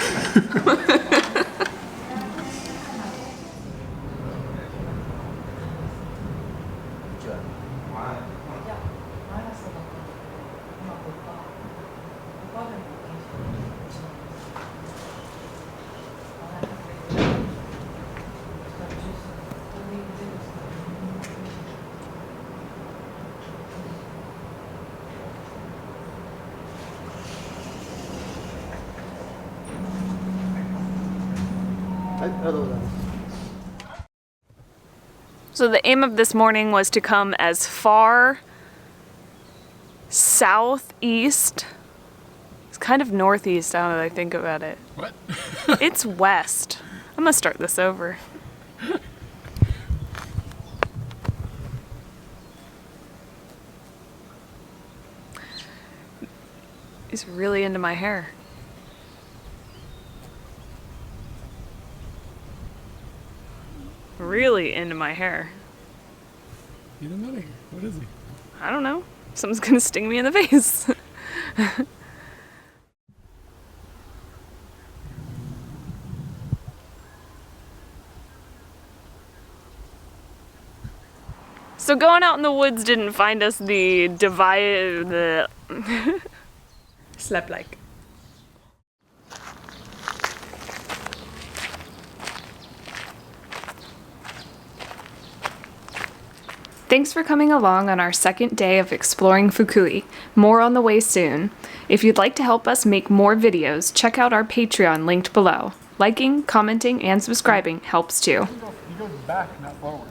So the aim of this morning was to come as far southeast. It's kind of northeast now that I think about it. What? It's west. I'm gonna start this over. He's really into my hair. Really into my hair. Get him out of here. What is he? I don't know. Someone's gonna sting me in the face. So going out in the woods didn't find us the slept like. Thanks for coming along on our second day of exploring Fukui. More on the way soon. If you'd like to help us make more videos, check out our Patreon linked below. Liking, commenting, and subscribing helps too. He goes back, not forward.